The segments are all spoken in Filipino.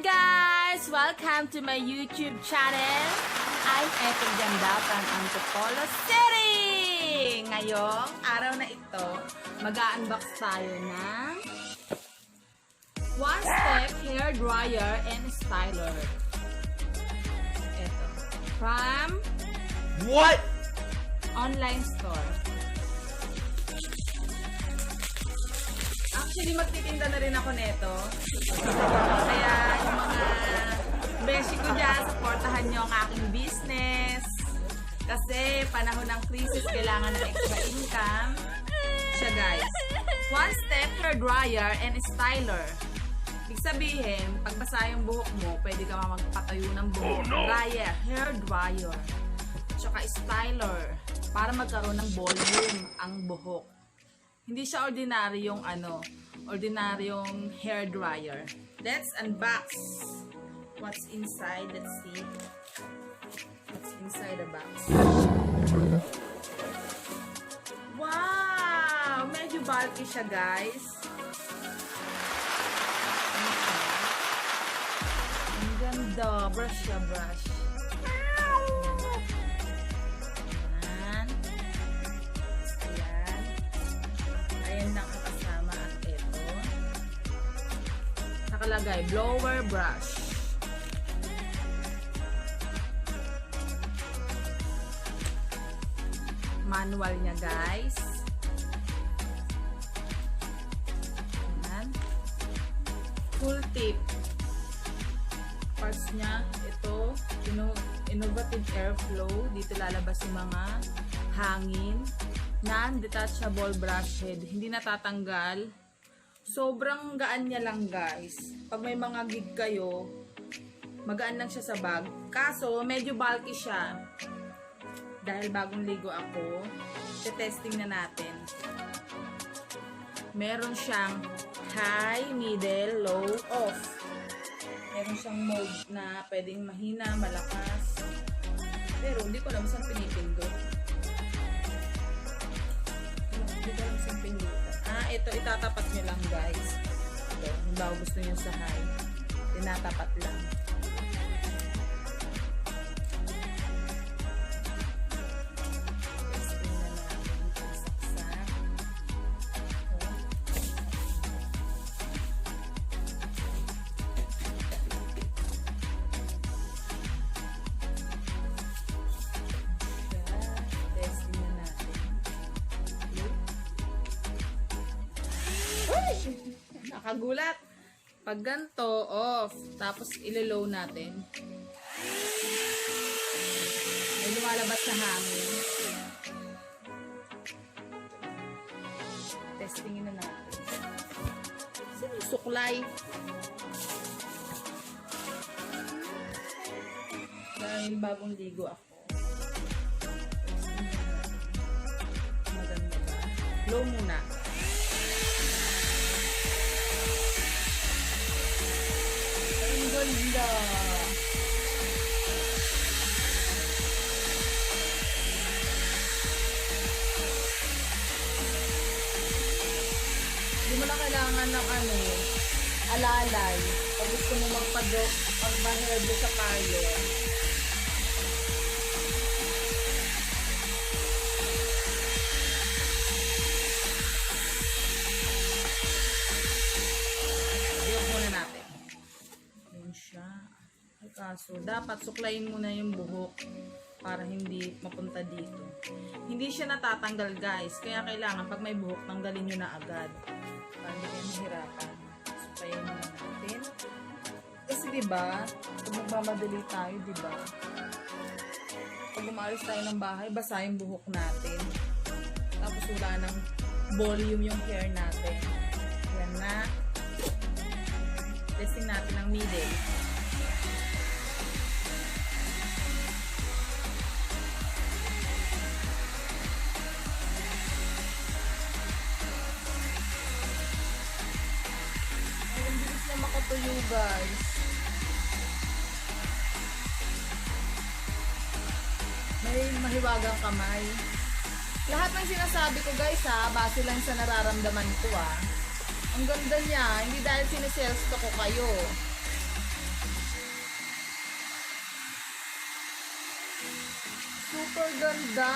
guys! Welcome to my YouTube channel. I'm Ethel Gandapan ang Topolo City! Ngayong araw na ito, mag-unbox tayo ng One Step Hair Dryer and Styler. Ito. From What? online store. Actually, magtitinda na rin ako nito. Kaya yung mga beshi ko dyan, supportahan nyo ang aking business. Kasi panahon ng crisis, kailangan ng extra income. Siya guys. One Step Hair Dryer and Styler. Ibig sabihin, pag basa yung buhok mo, pwede ka magpatayo ng buhok. Dryer, hair dryer. Tsaka styler. Para magkaroon ng volume ang buhok. Hindi siya ordinaryong ordinaryong hair dryer. Let's unbox. What's inside? Let's see. What's inside the box? Wow! Medyo bulky siya, guys. Ang ganda. Brush siya, brush. Ayan. Ayan. Ayan lang ang kasama at ito. Nakalagay, blower brush. Manual niya, guys. Ayan. Full tip. Parts niya, ito, innovative airflow. Dito lalabas yung mga hangin. Non-detachable brush head. Hindi natatanggal. Sobrang gaan niya lang, guys. Pag may mga gig kayo, magaan lang siya sa bag. Kaso, medyo bulky siya. Dahil bagong ligo ako, testing na natin. Meron siyang high, middle, low, off. Meron siyang mode na pwedeng mahina, malakas. Pero hindi ko alam saan pinipindot. Hindi ko alam saan pindutan. Ito, itatapat nyo lang, guys. Ito, halimbawa gusto nyo sa high. Tinatapat lang. Testing na natin kung saksak. Testing na natin. Nakagulat. Pag ganito, off. Tapos ilo-low natin. May lumalabas na hangin. Testingin na natin. Sinusuklay. Dahil bagong ligo ako. Maganda ba? Low muna. Ang ganda. Hindi mo na kailangan ng alalay. Pag gusto mo magpa-hairdo sa parlor. Iyak muna natin. Ayan siya. Ay, kaso, dapat suklayin muna yung buhok para hindi mapunta dito. Hindi siya natatanggal, guys. Kaya kailangan pag may buhok, tanggalin nyo na agad. Para hindi kayo mahirapan. Suklayin muna natin. Kasi diba, pag magmamadali tayo, diba? Pag umalis tayo ng bahay, basa yung buhok natin. Tapos wala ng volume yung hair natin. Yan na. Testing natin ang middle. Ay, ang bilis na makatuyo, guys. May mahiwagang kamay. Lahat ng sinasabi ko, guys, base lang sa nararamdaman ko, Ang ganda niya. Hindi dahil sinesales ko kayo. super ganda.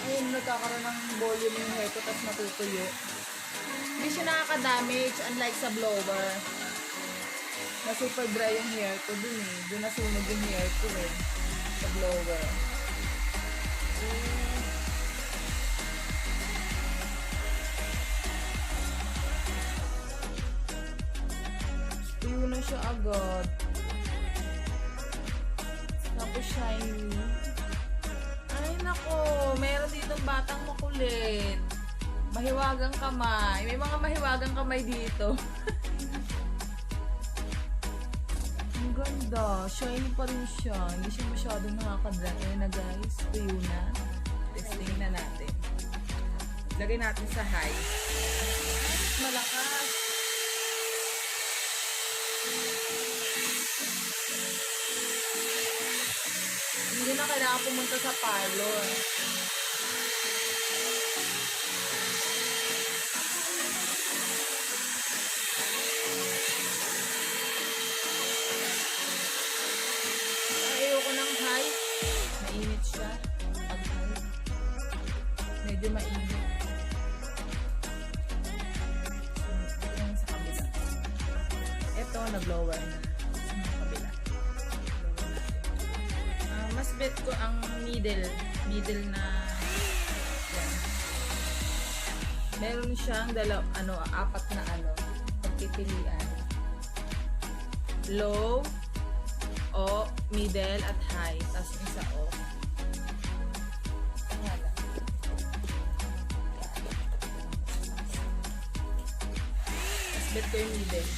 Ayun, nagkakaroon ng volume yung hair ko tapos natutuyo. Hindi siya nakaka-damage unlike sa blower. Na super dry yung hair ko dun eh. Dun nasunog yung hair ko eh. Sa blower. Tuyo na siya agad. Tapos shiny. Ay nako, meron ditong batang makulit. Mahiwagang kamay. May mga mahiwagang kamay dito. Ang ganda. Shiny pa rin siya. Hindi siya masyadong nakakadry. Ayun na guys. Tuyo na. Testing na natin. Lagay natin sa high. Malakas. Hindi na kailangan pumunta sa parlor. Ayoko ng high. Mainit siya. Pag high. Medyo mainit. Ito sa kabila. Ito, na-blower na. Sa kabila. Mas bet ko ang middle na yan. Meron siyang apat na pagpipilian. Low, o, middle, at high. Tapos yung isa off. Wala. Mas bet ko yung middle.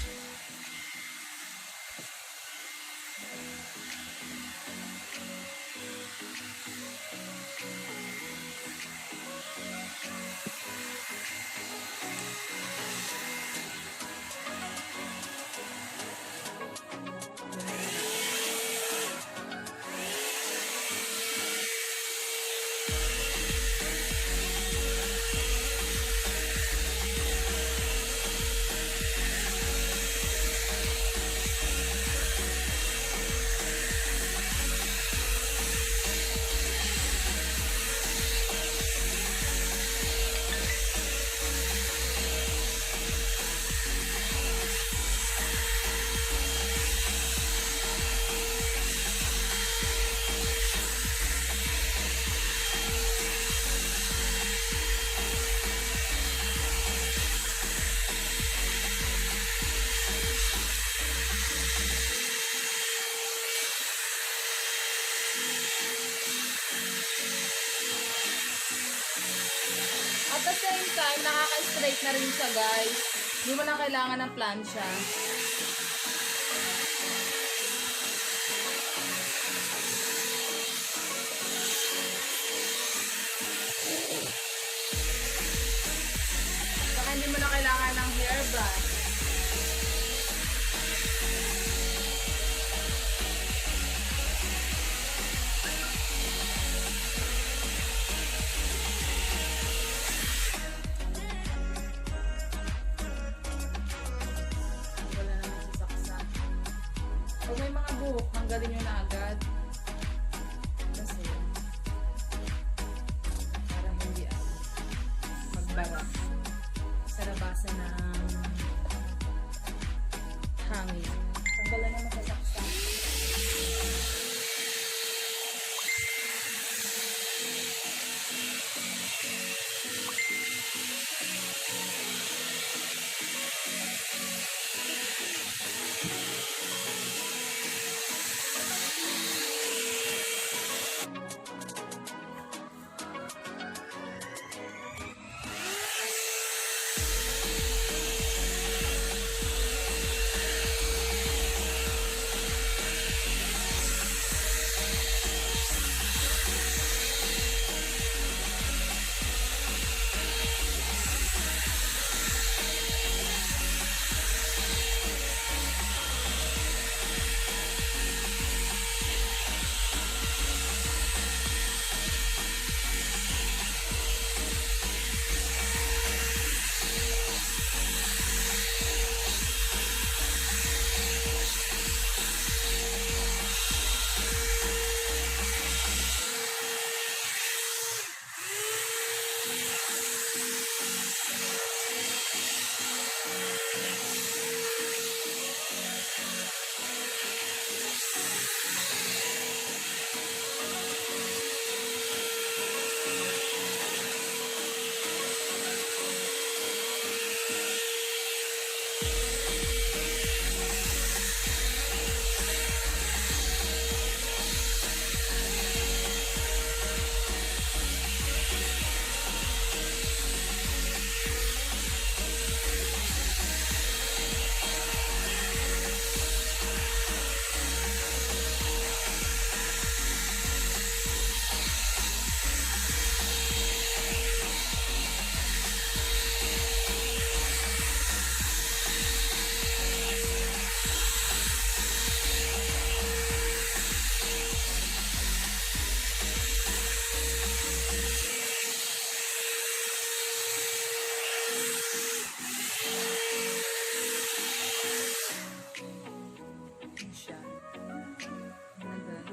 At the same time, nakaka-straight na rin siya guys. Hindi mo na kailangan ng plancha. Saka hindi mo na kailangan ng hairbrush. Kung may mga buhok, tanggalin nyo na agad. Kasi, para hindi magbara sa labasan ng hangin. Tanggalan na masasaksak.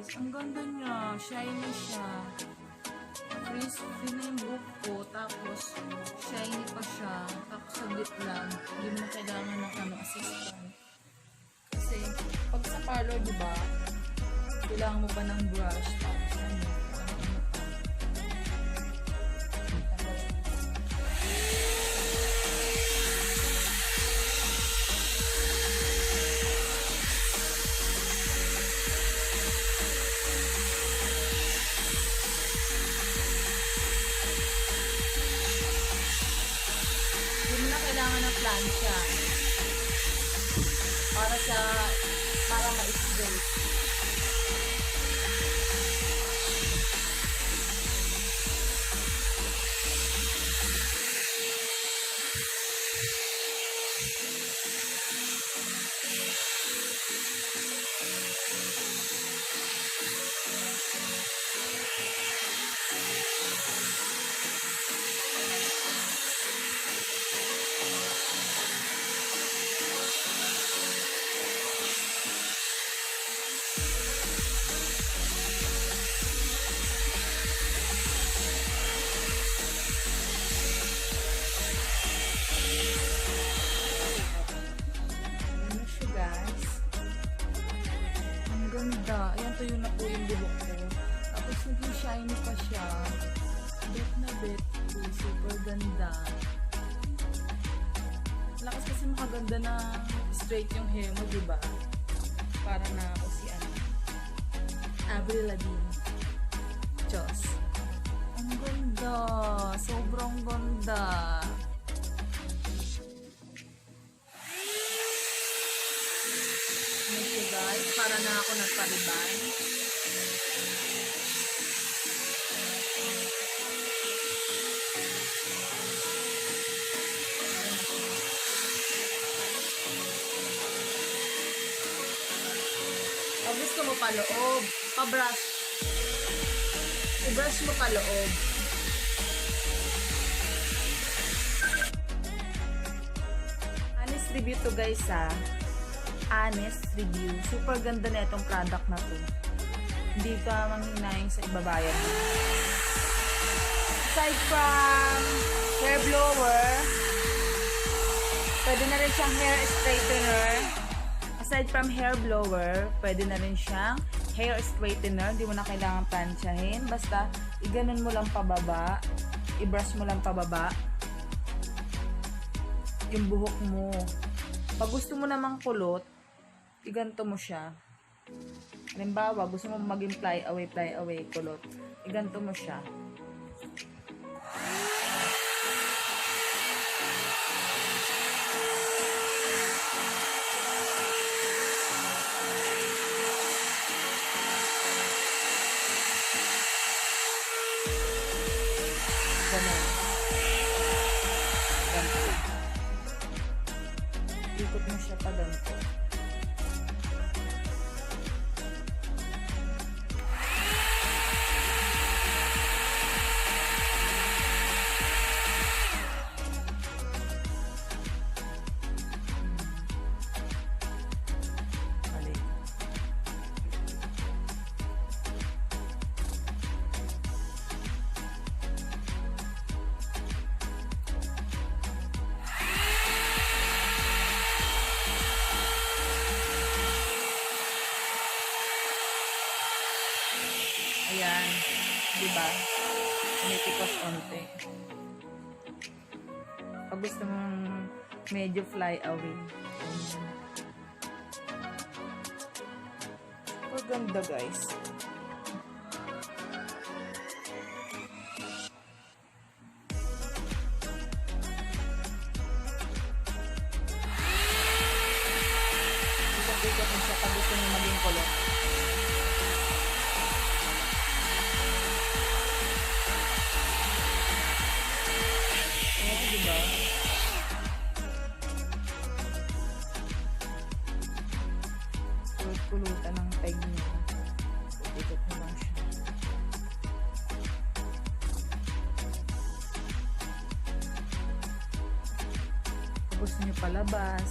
Ang ganda niya. Shiny siya. Free na yung buhok ko. Tapos, shiny pa siya. Tapos, saglit lang. Hindi mo kailangan ng assistant. Kasi, pag sa parlor, diba, kailangan mo pa ng brush. Tapos, kailangan ng plancha para ma-straight. Ganda. Ayan, tuyo na po yung buhok ko. Tapos naging shiny pa siya. Bet na bet po. Super ganda. Lakas kasi makaganda na straight yung hair mo, diba? Para na ako si Avril Lavigne. Diyos. Ang ganda. Sobrang ganda. Guys, para na ako nagpariban. Pag gusto mo pa loob, pa-brush. I-brush mo pa loob. Honest review to guys honest review. Super ganda na itong product na to. Hindi ka manghinayang sa ibabayad. Aside from hair blower, pwede na rin siyang hair straightener. Aside from hair blower, pwede na rin siyang hair straightener. Hindi mo na kailangan plansyahin. Basta, iganon mo lang pababa. I-brush mo lang pababa. Yung buhok mo. Pag gusto mo namang kulot, iganto mo siya. Halimbawa, gusto mo maging fly away, kulot. Iganto mo siya. Ganun. Ganto. Ikot mo siya pa ganito. Ayan. Diba? Tumitikos onte. Pag gusto mong medyo fly away. Maganda guys. Ikot-ikot mo siya pag gusto nyo maging kulot. Diba? Kulot-kulutan ng peg niya. Ikot mo lang siya. Tapos nyo palabas.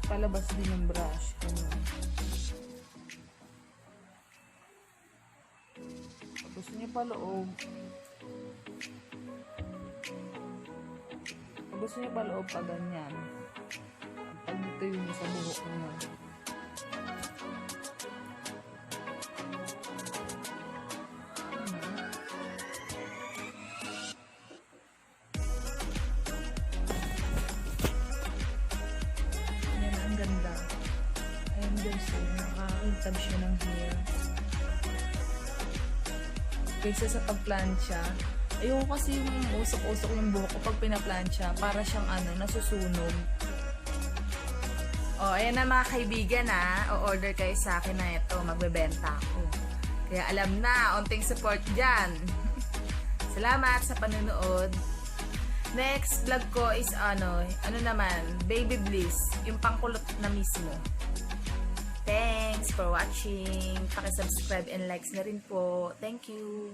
Palabas din yung brush. Ganun. paloob. Pag gusto niyo paloob pa ganyan. Pag dito yung sa buhok niyo. Yan, ang ganda. Ayan guys, nakakita siya ng hair. Kaysa sa pagplansya, ayoko kasi yung usok-usok yung buhok ko pag pinaplansya, para siyang nasusunog. Oh, ayan na mga kaibigan o-order kayo sa akin na ito, magbebenta ako. Kaya alam na, onting support dyan. Salamat sa panunood. Next vlog ko is ano naman, Baby Bliss, yung pangkulot na mismo. Thanks for watching. Paki-subscribe and likes na rin po. Thank you.